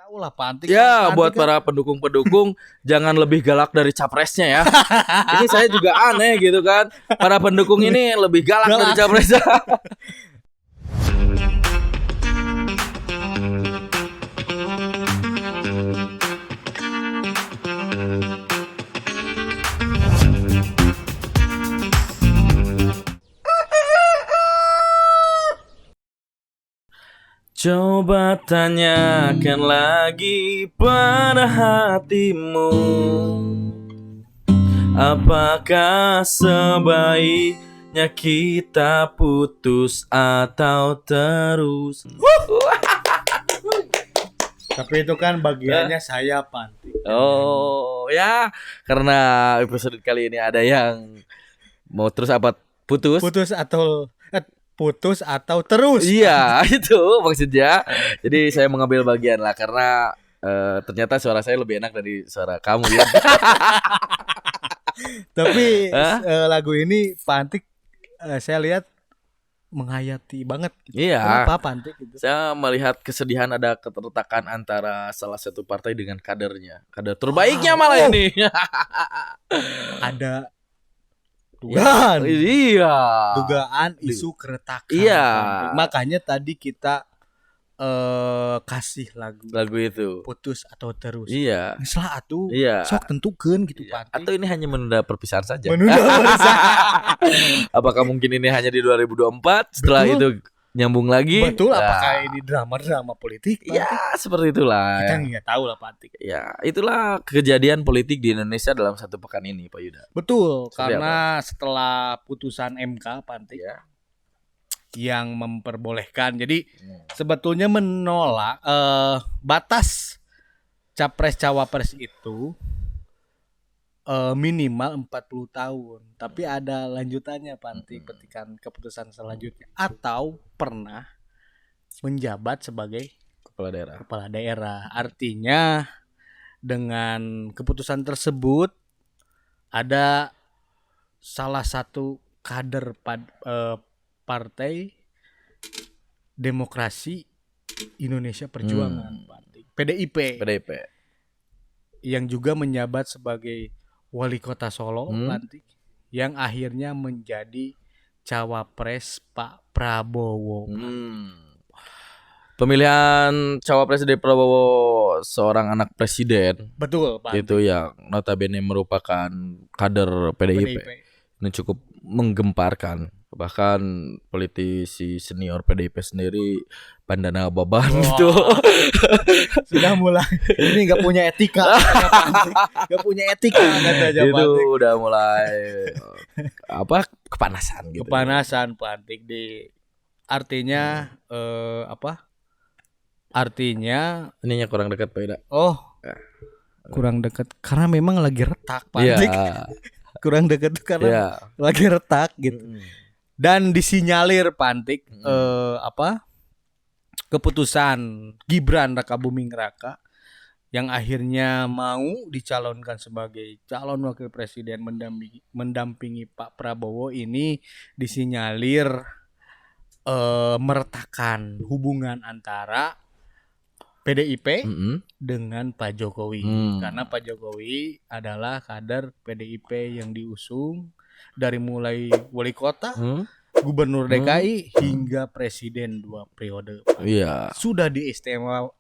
tahu lah Pantik. Ya, Pantik buat kan. para pendukung-pendukung jangan lebih galak dari capresnya ya. Ini saya juga aneh gitu kan. Para pendukung ini lebih galak dari capresnya. Coba tanyakan lagi pada hatimu, apakah sebaiknya kita putus atau terus? Tapi itu kan bagiannya saya Pantik. Oh ya, karena episode kali ini ada yang mau terus apa putus? Putus atau terus. Iya, itu maksudnya. Jadi saya mengambil bagian lah karena ternyata suara saya lebih enak dari suara kamu ya. Tapi lagu ini Pantik saya lihat menghayati banget. Iya. Kenapa Pantik gitu? Saya melihat kesedihan ada ketertakan antara salah satu partai dengan kadernya. Kader terbaiknya malah ini. Ada dugaan. Iya. Dugaan isu keretakan. Iya. Pantik. Makanya tadi kita kasih lagu itu putus atau terus. Iya. Salah atuh. Iya. Sok tentukan gitu Iya. Pantik. Atau ini hanya menunda perpisahan saja. Menunda perpisahan. Apakah mungkin ini hanya di 2024 setelah Betul. itu nyambung lagi? Betul, Nah, apakah ini drama Politik? Pantik? ya seperti itulah. Kita nggak tahu lah Pantik. Ya, itulah kejadian politik di Indonesia dalam satu pekan ini, Pak Yuda. Betul, Seperti karena setelah putusan MK Pantik Ya. yang memperbolehkan, jadi sebetulnya menolak batas capres cawapres itu minimal 40 tahun, tapi ada lanjutannya Pantik petikan keputusan selanjutnya atau pernah menjabat sebagai kepala daerah. Artinya dengan keputusan tersebut ada salah satu kader Partai Demokrasi Indonesia Perjuangan Pantik, PDIP yang juga menjabat sebagai wali kota Solo Pantik, yang akhirnya menjadi cawapres Pak Prabowo. Pemilihan cawapres dari Prabowo, seorang anak presiden. Betul Pantik. Itu yang notabene merupakan kader PDIP. Ini cukup menggemparkan. Bahkan politisi senior PDIP sendiri Pandana Baban itu sudah mulai ini nggak punya etika, nggak punya etika katanya itu Pantik. udah mulai kepanasan gitu. Kepanasan Pantik artinya Artinya ininya kurang dekat Pak Ida. Oh, kurang dekat karena memang lagi retak Pantik. Ya. Kurang dekat karena lagi retak gitu. Dan disinyalir Pantik keputusan Gibran Rakabuming Raka yang akhirnya mau dicalonkan sebagai calon wakil presiden mendampingi Pak Prabowo ini disinyalir meretakkan hubungan antara PDIP dengan Pak Jokowi karena Pak Jokowi adalah kader PDIP yang diusung dari mulai wali kota, gubernur DKI hingga presiden 2 periode. Iya. Sudah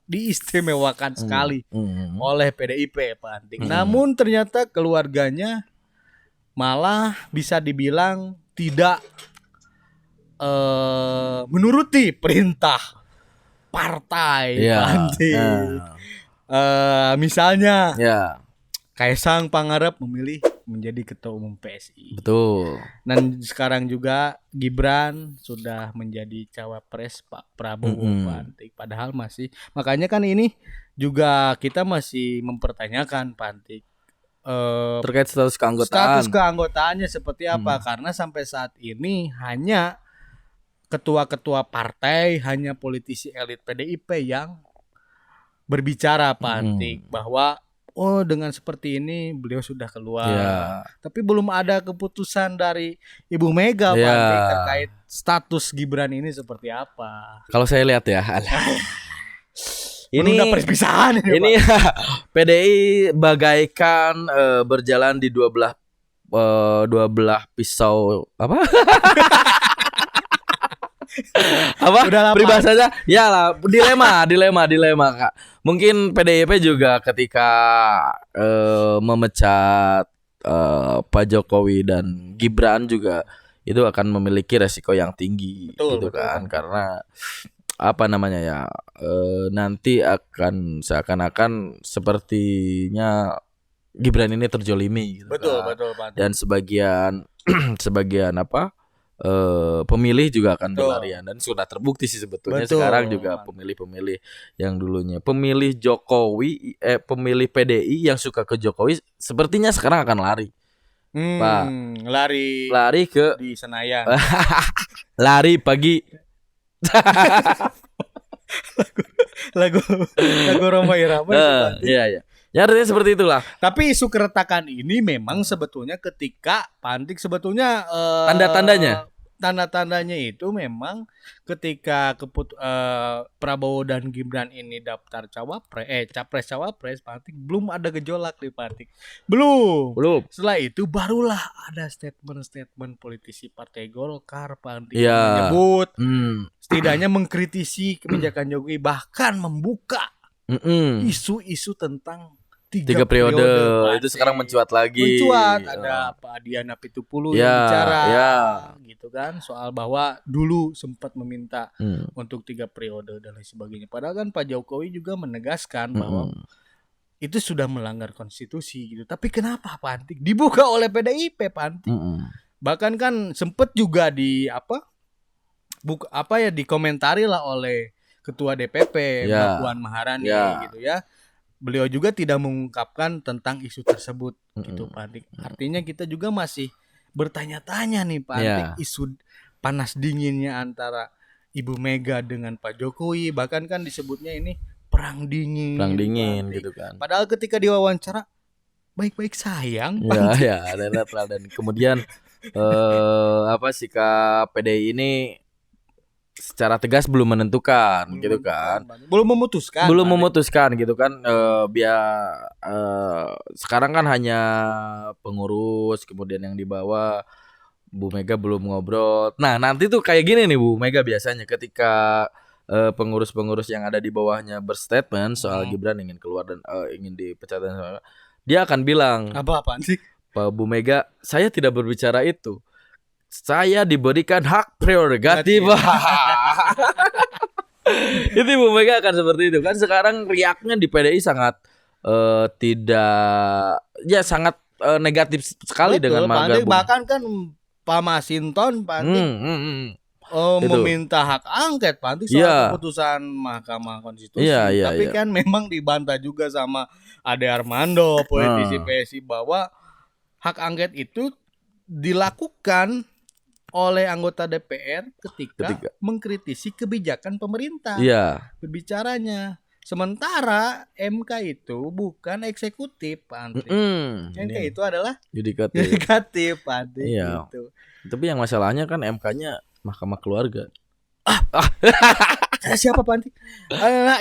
diistimewakan sekali oleh PDIP Pantik. Namun ternyata keluarganya malah bisa dibilang tidak menuruti perintah partai Pantik. Misalnya Kaisang Pangarep memilih menjadi ketua umum PSI. Betul. Dan sekarang juga Gibran sudah menjadi cawapres Pak Prabowo Pantik. Padahal makanya kan ini juga kita masih mempertanyakan Pantik terkait status keanggotaannya seperti apa, karena sampai saat ini hanya ketua-ketua partai, hanya politisi elit PDIP yang berbicara Pantik bahwa dengan seperti ini beliau sudah keluar. Tapi belum ada keputusan dari Ibu Mega Pantik terkait status Gibran ini seperti apa. Kalau saya lihat ya, menunda perpisahan ini PDI bagaikan berjalan di dua belah pisau apa? Apa? Peribahasanya? Ya lah, dilema Kak. Mungkin PDIP juga ketika memecat Pak Jokowi dan Gibran juga itu akan memiliki resiko yang tinggi, betul kan? Karena apa namanya ya, nanti akan seakan-akan sepertinya Gibran ini terjolimi gitu. Betul. Dan sebagian pemilih juga akan berlarian, dan sudah terbukti sih sebetulnya. Sekarang juga pemilih-pemilih yang dulunya pemilih Jokowi, pemilih PDI yang suka ke Jokowi sepertinya sekarang akan lari. Pak, lari ke di Senayan. Lari pagi. lagu Roma Irama. Iya. Ya artinya seperti itulah. Tapi isu keretakan ini memang sebetulnya ketika Pantik sebetulnya tanda-tandanya itu memang ketika Prabowo dan Gibran ini daftar capres cawapres, Pantik belum ada gejolak di Pantik. Belum. Setelah itu barulah ada statement politisi Partai Golkar, Pantik menyebut setidaknya mengkritisi kebijakan Jokowi, bahkan membuka isu-isu tentang tiga periode itu sekarang mencuat lagi. Ada Pak Diana Pitupulu yang bicara gitu kan, soal bahwa dulu sempat meminta untuk 3 periode dan lain sebagainya. Padahal kan Pak Jokowi juga menegaskan bahwa itu sudah melanggar konstitusi gitu. Tapi kenapa Pantik dibuka oleh PDIP Pantik? Bahkan kan sempat juga dikomentari lah oleh Ketua DPP Mbak Puan Maharani gitu ya. Beliau juga tidak mengungkapkan tentang isu tersebut gitu Pantik. Artinya kita juga masih bertanya-tanya nih Pantik, isu panas dinginnya antara Ibu Mega dengan Pak Jokowi, bahkan kan disebutnya ini perang dingin gitu kan. Padahal ketika diwawancara baik-baik sayang dan kemudian sikap PDI ini secara tegas belum menentukan gitu kan. Belum memutuskan gitu kan. Sekarang kan hanya pengurus, kemudian yang di bawah Bu Mega belum ngobrol. Nah, nanti tuh kayak gini nih Bu Mega biasanya ketika pengurus-pengurus yang ada di bawahnya berstatement soal Gibran ingin keluar dan ingin dipecat dan dia akan bilang, apaan sih? Pak Bu Mega, saya tidak berbicara itu. Saya diberikan hak prerogatif. Itu Bu Mega akan seperti itu kan. Sekarang riaknya di PDI sangat sangat negatif sekali. Betul, dengan Mega. Bahkan kan Pak Masinton meminta hak angket Pantik soal keputusan Mahkamah Konstitusi. Tapi kan memang dibantah juga sama Ade Armando, politisi PSI, bahwa hak angket itu dilakukan oleh anggota DPR ketika mengkritisi kebijakan pemerintah. Berbicaranya. Sementara MK itu bukan eksekutif, Pantik. MK itu adalah yudikatif, Pantik. Gitu. Tapi yang masalahnya kan MK-nya Mahkamah Keluarga. Siapa Pantik?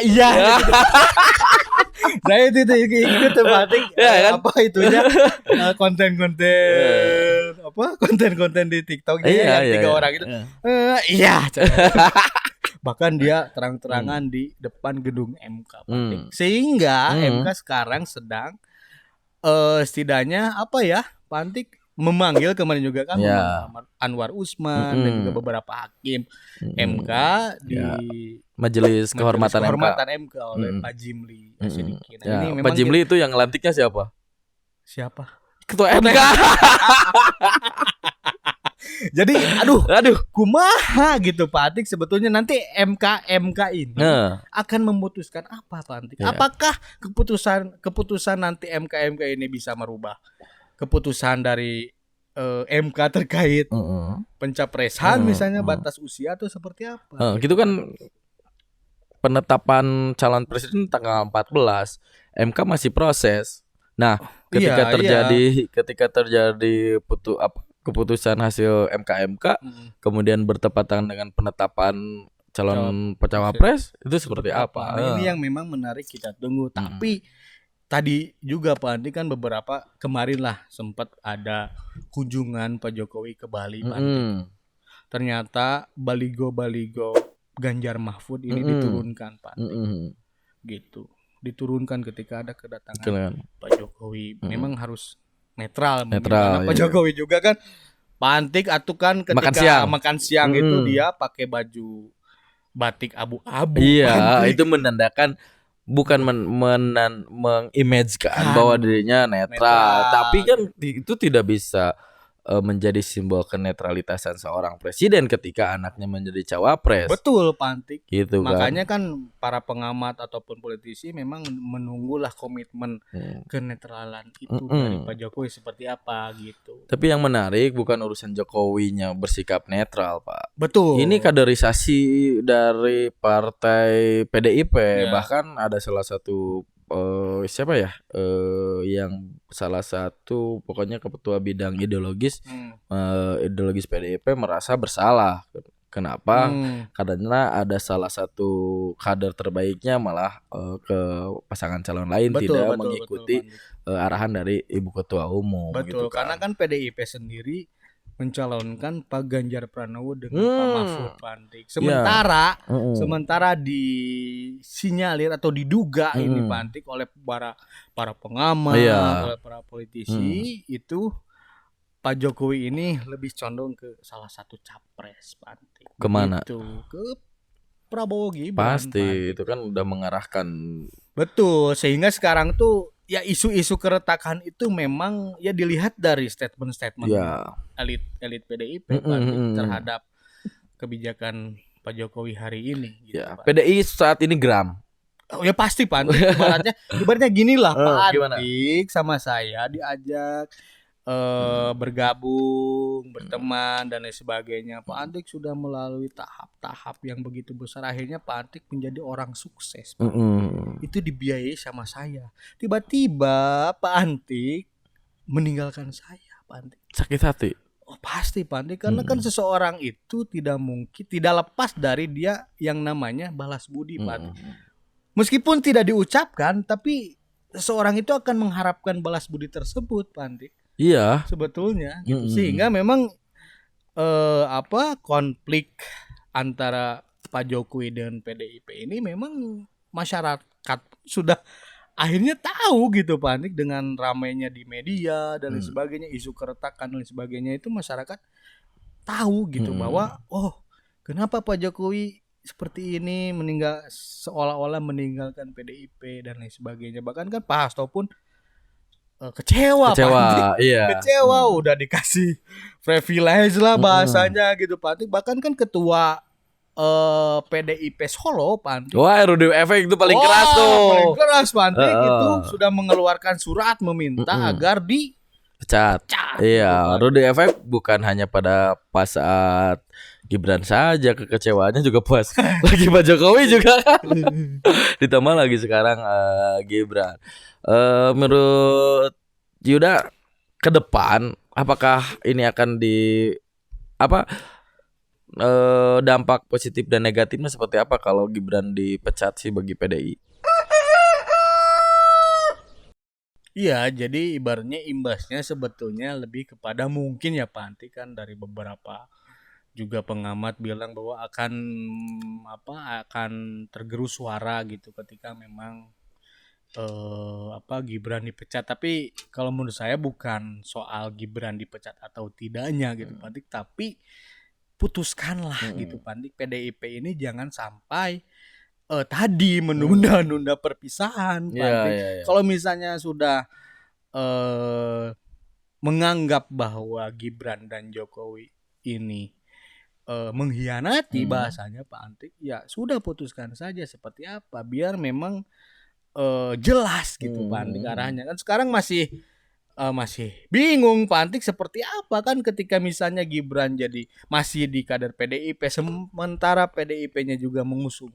Iya. Saya itu ikut Pantik. Apa itunya? Konten-konten di TikTok yang 3 orang itu. Bahkan dia terang-terangan di depan gedung MK Pantik. Sehingga MK sekarang sedang setidaknya Pantik memanggil kemarin juga kan Anwar Usman dan juga beberapa hakim MK di Majelis Kehormatan MK oleh Pak Jimli Asyidiki. Pak Jimli itu yang lantiknya siapa? Ketua MK. Jadi aduh kumaha gitu Pantik, sebetulnya nanti MK ini akan memutuskan apa Pantik? Apakah keputusan nanti MK ini bisa merubah keputusan dari MK terkait pencapresan misalnya batas usia atau seperti apa? Gitu kan, penetapan calon presiden tanggal 14, MK masih proses. Nah, ketika terjadi keputusan hasil MK kemudian bertepatan dengan penetapan calon cawapres itu seperti apa? Nah, ini yang memang menarik kita tunggu. Tapi tadi juga Pak Andi kan beberapa kemarin lah sempat ada kunjungan Pak Jokowi ke Bali, Pak Andi. Ternyata baligo-baligo Ganjar Mahfud ini diturunkan, Pak Andi. Gitu. Diturunkan ketika ada kedatangan Pak Jokowi. Memang harus netral. Pak Jokowi juga kan Pak Antik atau kan ketika makan siang itu dia pakai baju batik abu-abu. Iya, itu menandakan bukan mengimagekan bahwa dirinya netral, tapi kan itu tidak bisa menjadi simbol kenetralitasan seorang presiden ketika anaknya menjadi cawapres. Betul, Pak Antik. Gitu kan. Makanya kan para pengamat ataupun politisi memang menunggulah komitmen kenetralan itu dari Pak Jokowi seperti apa gitu. Tapi yang menarik bukan urusan Jokowinya bersikap netral, Pak. Betul. Ini kaderisasi dari partai PDIP, bahkan ada salah satu siapa ya yang salah satu pokoknya ketua bidang ideologis PDIP merasa bersalah. Kenapa? Karena ada salah satu kader terbaiknya malah ke pasangan calon lain tidak mengikuti arahan dari ibu ketua umum. Betul, gitu kan. Karena kan PDIP sendiri mencalonkan Pak Ganjar Pranowo dengan Pak Mahfud Pantik. Sementara disinyalir atau diduga ini Pantik oleh para pengamat, oleh para politisi itu Pak Jokowi ini lebih condong ke salah satu capres Pantik. Kemana? Itu ke Prabowo Gibran. Pasti itu kan udah mengarahkan. Betul, sehingga sekarang tuh ya isu-isu keretakan itu memang ya dilihat dari statement-statement elit PDIP terhadap kebijakan Pak Jokowi hari ini. Gitu, Pak. PDI saat ini geram. Oh ya pasti Pak. Ibaratnya gini lah Pak Antik sama saya diajak bergabung, berteman dan lain sebagainya. Pak Antik sudah melalui tahap-tahap yang begitu besar. Akhirnya Pak Antik menjadi orang sukses. Itu dibiayai sama saya. Tiba-tiba Pak Antik meninggalkan saya, Pak Antik. Sakit hati. Oh pasti Pak Antik, karena kan seseorang itu tidak lepas dari dia yang namanya balas budi, Pak Antik. Meskipun tidak diucapkan, tapi seseorang itu akan mengharapkan balas budi tersebut, Pak Antik. Iya. Sebetulnya gitu. Sehingga memang konflik antara Pak Jokowi dan PDIP ini memang masyarakat sudah akhirnya tahu gitu Pak Andik, dengan ramainya di media dan lain sebagainya, isu keretakan dan lain sebagainya itu masyarakat tahu gitu bahwa kenapa Pak Jokowi seperti ini seolah-olah meninggalkan PDIP dan lain sebagainya. Bahkan kan Pak Hasto pun kecewa kecewa udah dikasih privilege lah bahasanya gitu Pak Antik. Bahkan kan ketua PDIP Solo Pak Antik. Wah, Rudy Efek itu paling keras tuh. Paling keras Pak Antik itu sudah mengeluarkan surat meminta agar dipecat. Iya, Rudy Efek bukan hanya pada pas saat Gibran saja kekecewaannya juga pas lagi Pak Jokowi juga kan. Ditambah lagi sekarang Gibran. Menurut Yuda ke depan apakah ini akan dampak positif dan negatifnya seperti apa kalau Gibran dipecat sih bagi PDI? Iya, jadi ibaratnya imbasnya sebetulnya lebih kepada mungkin ya Pak Anti, kan dari beberapa juga pengamat bilang bahwa akan tergerus suara gitu ketika memang Gibran dipecat. Tapi kalau menurut saya bukan soal Gibran dipecat atau tidaknya gitu Pak Antik, tapi putuskanlah gitu Pak Antik, PDIP ini jangan sampai tadi menunda-nunda perpisahan Pak Antik. Kalau misalnya sudah menganggap bahwa Gibran dan Jokowi ini mengkhianati bahasanya Pak Antik, ya sudah putuskan saja seperti apa biar memang jelas gitu Pak Antik arahnya. Kan sekarang masih bingung Pak Antik seperti apa kan ketika misalnya Gibran jadi masih di kader PDIP sementara PDIP-nya juga mengusung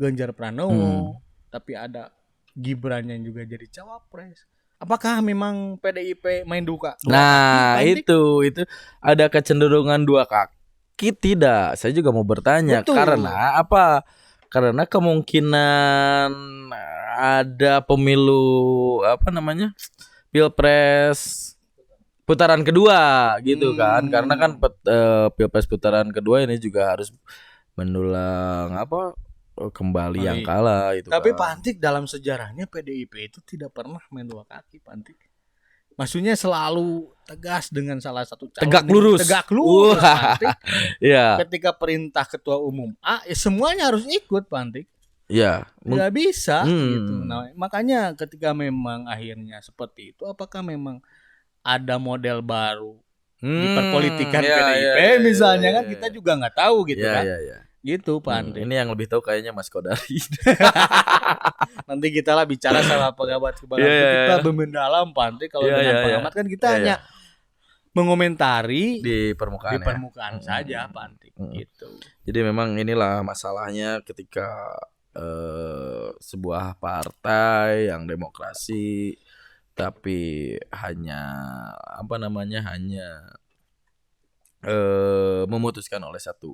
Ganjar Pranowo, tapi ada Gibran yang juga jadi cawapres. Apakah memang PDIP main duka? Nah, itu ada kecenderungan dua kaki Tidak, saya juga mau bertanya. Betul. Karena apa? Karena kemungkinan ada pemilu Pilpres putaran kedua gitu kan. Karena kan Pilpres putaran kedua ini juga harus mendulang kembali yang kalah itu. Tapi kan. Pak Antik dalam sejarahnya PDIP itu tidak pernah main dua kaki, Pak Antik. Maksudnya selalu tegas dengan salah satu calon. Tegak lurus. Pak Antik. Ya. Ketika perintah ketua umum A, semuanya harus ikut, Pak Antik. Ya. Nggak bisa gitu. Nah, makanya ketika memang akhirnya seperti itu, apakah memang ada model baru di perpolitikan PDIP misalnya kan kita juga nggak tahu gitu kan. Gitu Pak Andri. Ini yang lebih tahu kayaknya Mas Kodari. Nanti kita lah bicara sama pengamat kita mendalam Pak Andri. Kalau dengan pengamat kan kita hanya mengomentari di permukaan saja Pak Andri. Gitu. Jadi memang inilah masalahnya ketika sebuah partai yang demokrasi tapi hanya memutuskan oleh satu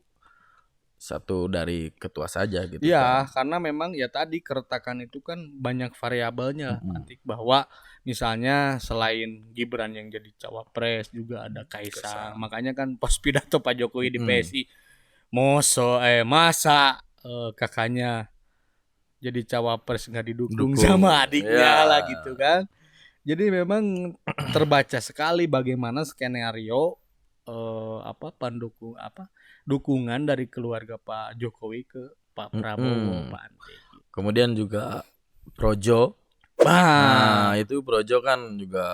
dari ketua saja gitu. Iya, karena memang ya tadi keretakan itu kan banyak variabelnya nanti bahwa misalnya selain Gibran yang jadi cawapres juga ada Kaisang. Makanya kan pos pidato Pak Jokowi di PSI masa kakaknya jadi cawapres nggak didukung sama adiknya lah gitu kan. Jadi memang terbaca sekali bagaimana skenario dukungan dari keluarga Pak Jokowi ke Pak Prabowo, Pak Andri. Kemudian juga Projo. Nah, itu Projo kan juga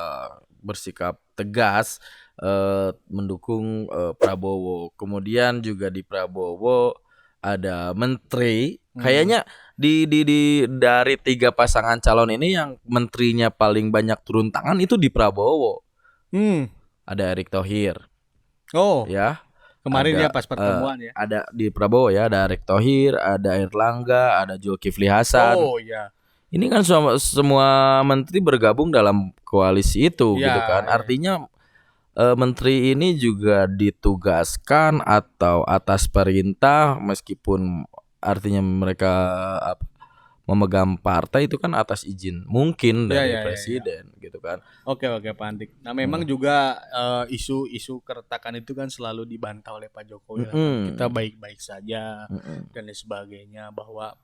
bersikap tegas mendukung Prabowo. Kemudian juga di Prabowo ada menteri. Kayaknya di dari 3 pasangan calon ini yang menterinya paling banyak turun tangan itu di Prabowo. Ada Erick Thohir. Oh. Ya. Kemarin ya pas pertemuan ya. Ada di Prabowo ya, ada Erick Thohir, ada Erlangga, ada Zulkifli Hasan. Oh iya. Ini kan semua menteri bergabung dalam koalisi itu gitu kan. Artinya menteri ini juga ditugaskan atau atas perintah meskipun artinya mereka memegang partai itu kan atas izin mungkin dari presiden gitu kan. Oke Pak Andik. Nah memang juga isu keretakan itu kan selalu dibantah oleh Pak Jokowi. Kita baik-baik saja dan sebagainya bahwa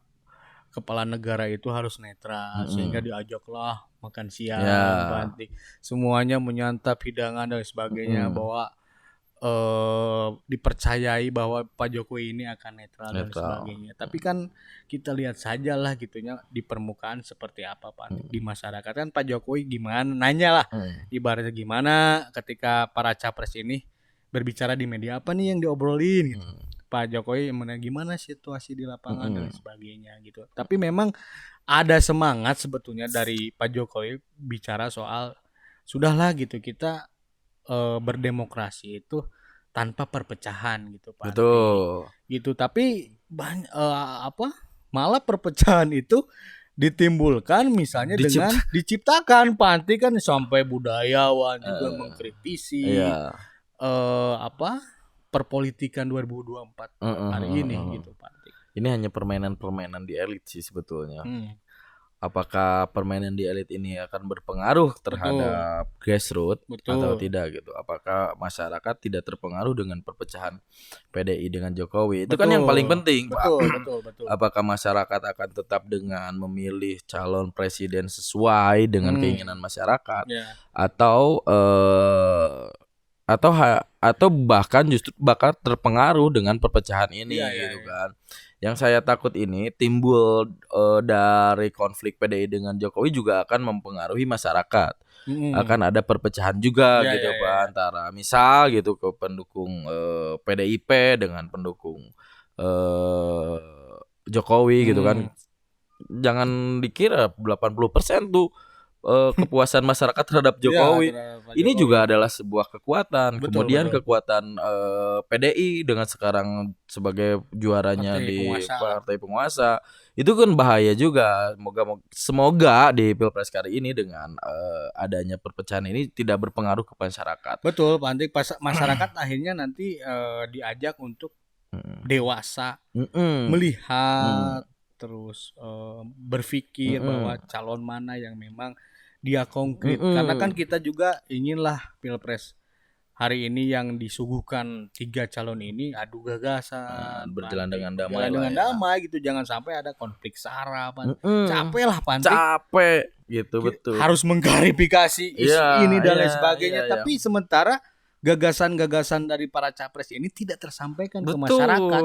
kepala negara itu harus netral sehingga diajaklah makan siang Pak Andik. Semuanya menyantap hidangan dan sebagainya bahwa dipercayai bahwa Pak Jokowi ini akan netral dan sebagainya. Tapi kan kita lihat saja lah gitunya di permukaan seperti apa Pak di masyarakat kan Pak Jokowi gimana nanya lah ibaratnya gimana ketika para capres ini berbicara di media apa nih yang diobrolin gitu. Pak Jokowi gimana situasi di lapangan dan sebagainya gitu. Tapi memang ada semangat sebetulnya dari Pak Jokowi bicara soal sudahlah gitu kita berdemokrasi itu tanpa perpecahan gitu Pak. Betul. Gitu tapi malah perpecahan itu ditimbulkan misalnya dengan diciptakan Pak Anti kan sampai budayawan juga mengkritisi perpolitikan 2024 hari ini gitu Pak Anti. Ini hanya permainan di elit sih sebetulnya. Apakah permainan di elit ini akan berpengaruh terhadap grassroots atau tidak gitu? Apakah masyarakat tidak terpengaruh dengan perpecahan PDI dengan Jokowi? Itu kan yang paling penting, Pak. Betul. Apakah masyarakat akan tetap dengan memilih calon presiden sesuai dengan keinginan masyarakat atau bahkan justru bakal terpengaruh dengan perpecahan ini gitu kan. Yang saya takut ini timbul dari konflik PDI dengan Jokowi juga akan mempengaruhi masyarakat. Akan ada perpecahan juga gitu Pak antara misal gitu ke pendukung PDIP dengan pendukung Jokowi gitu kan. Jangan dikira 80% tuh kepuasan masyarakat terhadap Jokowi. Ini juga adalah sebuah kekuatan. Betul, Kemudian betul. kekuatan PDI dengan sekarang sebagai juaranya Partai di penguasa. partai penguasa. Itu kan bahaya juga. Semoga di Pilpres kali ini dengan adanya perpecahan ini tidak berpengaruh ke masyarakat. Betul, Pak Antik. Masyarakat akhirnya nanti diajak untuk dewasa, melihat, terus berpikir bahwa calon mana yang memang dia konkret. Karena kan kita juga inginlah Pilpres hari ini yang disuguhkan 3 calon ini adu gagasan, berjalan dengan damai berjalan lah dengan ya. damai gitu, jangan sampai ada konflik sara, Pan. Capek lah, Pan. Capek gitu, betul. Harus mengklarifikasi Iya, ini dan lain iya, sebagainya, iya. tapi sementara gagasan-gagasan dari para capres ini tidak tersampaikan ke masyarakat.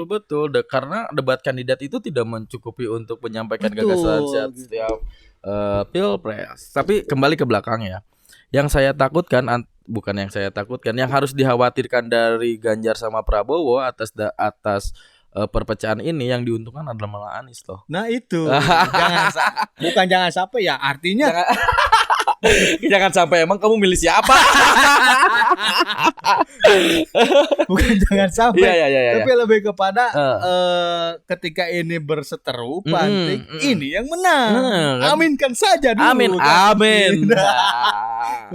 Betul. Karena debat kandidat itu tidak mencukupi untuk menyampaikan Betul, gagasan setiap Pilpres. Tapi kembali ke belakang ya. Yang saya takutkan bukan yang saya takutkan, yang harus dikhawatirkan dari Ganjar sama Prabowo atas perpecahan ini yang diuntungkan adalah malah Anies loh. Nah itu jangan sampai ya, artinya jangan sampai emang kamu milih siapa? bukan jangan sampai, Iya. tapi lebih kepada ketika ini berseteru, Pantik, ini yang menang. Aminkan saja dulu. Amin.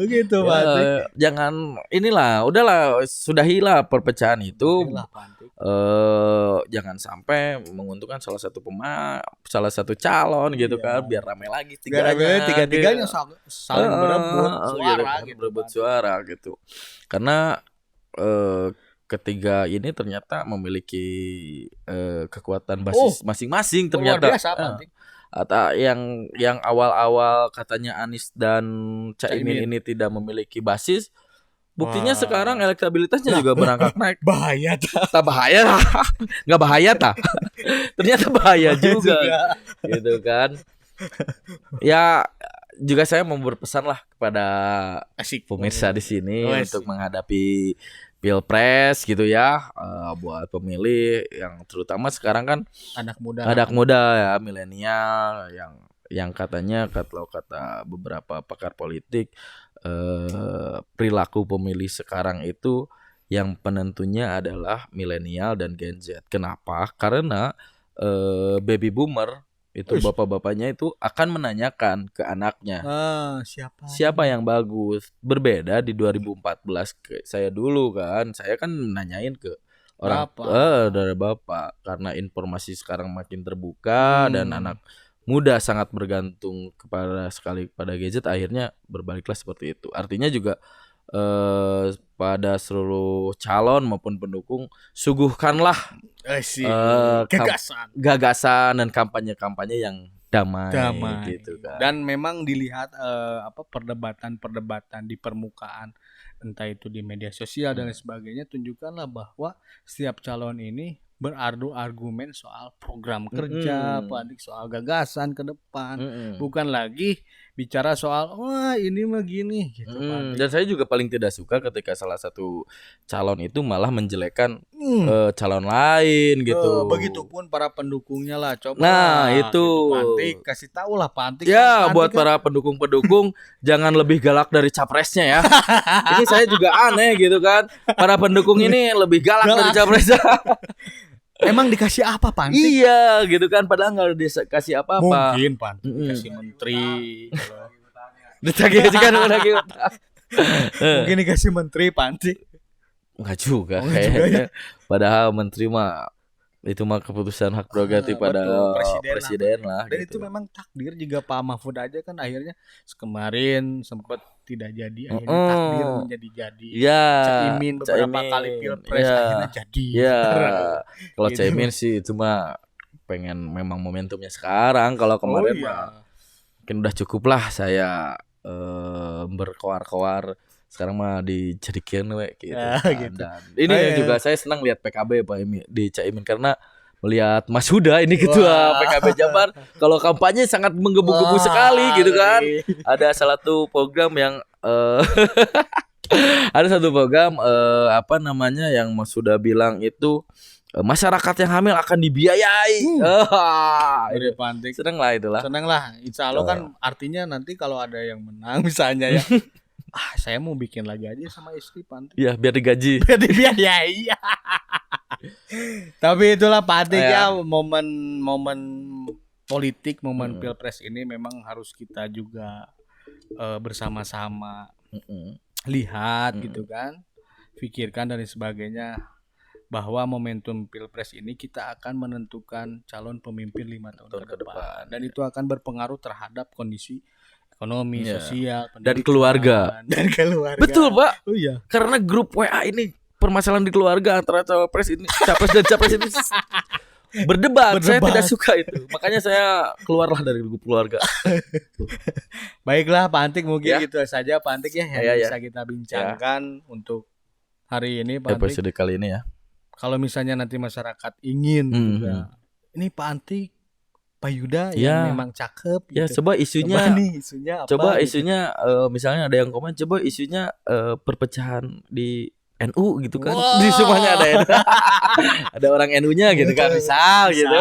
Begitu, Pantik. Jangan inilah, udahlah, sudahilah perpecahan itu. Jangan sampai menguntungkan salah satu calon gitu kan, biar ramai lagi tiga-tiganya saling berebut suara gitu, berebut suara gitu. Karena ketiga ini ternyata memiliki kekuatan basis masing-masing ternyata. Luar biasa, Pantik. Atau yang awal-awal katanya Anies dan Caimin ini tidak memiliki basis, buktinya sekarang elektabilitasnya juga berangkat naik. Bahaya tak bahaya lah. Nggak bahaya tak? Ternyata bahaya juga gitu kan. Ya juga saya mau berpesan lah kepada pemirsa di sini untuk menghadapi Pilpres gitu ya, buat pemilih yang terutama sekarang kan anak muda ya, milenial yang katanya kalau kata beberapa pakar politik, perilaku pemilih sekarang itu yang penentunya adalah milenial dan Gen Z. Kenapa? Karena baby boomer itu bapak-bapaknya itu akan menanyakan ke anaknya siapa yang bagus. Berbeda di 2014 saya dulu kan, saya kan nanyain ke orang dari bapak, karena informasi sekarang makin terbuka dan anak muda sangat bergantung pada gadget, akhirnya berbaliklah seperti itu. Artinya juga pada seluruh calon maupun pendukung, suguhkan gagasan dan kampanye yang damai gitu kan. Dan memang dilihat perdebatan di permukaan, entah itu di media sosial dan lain sebagainya, tunjukkanlah bahwa setiap calon ini beradu argumen soal program kerja, soal gagasan ke depan, bukan lagi bicara soal ini mah gini gitu. Dan saya juga paling tidak suka ketika salah satu calon itu malah menjelekkan calon lain gitu. Begitupun para pendukungnya lah, coba. Nah itu Pantik, kasih tahu lah Pantik. Ya Pantik buat para pendukung jangan lebih galak dari capresnya ya. Ini saya juga aneh gitu kan. Para pendukung ini lebih galak dari capresnya. Emang dikasih apa, Pantik? Iya gitu kan, padahal nggak dikasih apa-apa. Mungkin Pantik dikasih menteri. Ditagih kan lagi. Mungkin dikasih menteri, Pantik. Enggak juga kayaknya. Padahal menteri mah itu mah keputusan hak prerogatif pada presiden lah. Dan gitu. Itu memang takdir juga Pak Mahfud aja kan akhirnya kemarin sempat tidak jadi, akhirnya takdir menjadi. Ya, Caimin beberapa kali Pilpres akhirnya jadi. Ya. Kalau gitu. Caimin sih itu mah pengen memang momentumnya sekarang. Kalau kemarin mah mungkin udah cukup lah saya berkoar-koar. Sekarang mah dijadikan gitu. Gitu. Dan ini juga saya senang lihat PKB Pak di Caimin, karena melihat Mas Huda ini ketua PKB Jabar, kalau kampanye sangat menggebu-gebu sekali gitu kan. Ada salah satu program yang ada satu program yang Mas Huda bilang itu masyarakat yang hamil akan dibiayai. Udah Pantik. Seneng lah itulah. Seneng lah. Insya Allah kan artinya nanti kalau ada yang menang misalnya ya. Saya mau bikin lagi aja sama istri Pantik. Iya, biar digaji. Biar dibiayai. Tapi itulah Pantik ya, momen politik, momen Pilpres ini memang harus kita juga bersama-sama lihat gitu kan. Pikirkan dan sebagainya. Bahwa momentum Pilpres ini kita akan menentukan calon pemimpin 5 tahun ke depan. Dan itu akan berpengaruh terhadap kondisi ekonomi, sosial, dan keluarga. Betul, Pak. Oh iya. Karena grup WA ini permasalahan di keluarga antara capres dan capres ini berdebat. Saya tidak suka itu. Makanya saya keluarlah dari grup keluarga. Baiklah Pak Antik, mungkin gitu saja Pak Antik ya yang bisa kita bincangkan untuk hari ini Pak Antik. Episode kali ini ya. Kalau misalnya nanti masyarakat ingin juga, ini Pak Antik, Pak Yuda yang memang cakep. Ya, gitu. coba isunya apa? Coba gitu. isunya, misalnya ada yang komen, coba isunya perpecahan di NU gitu kan. Wow. Di semuanya ada NU. Ada orang NU-nya gitu kan, misal gitu.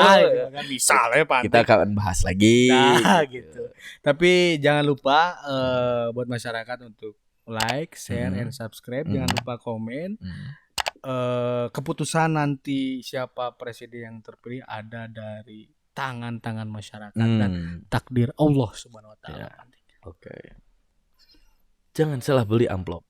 Misal ya Pak Antik. Kita akan bahas lagi. Nah, gitu. Tapi jangan lupa buat masyarakat untuk like, share, and subscribe. Jangan lupa komen. Keputusan nanti siapa presiden yang terpilih ada dari tangan-tangan masyarakat dan takdir Allah Subhanahu wa taala. Oke. Jangan salah beli amplop.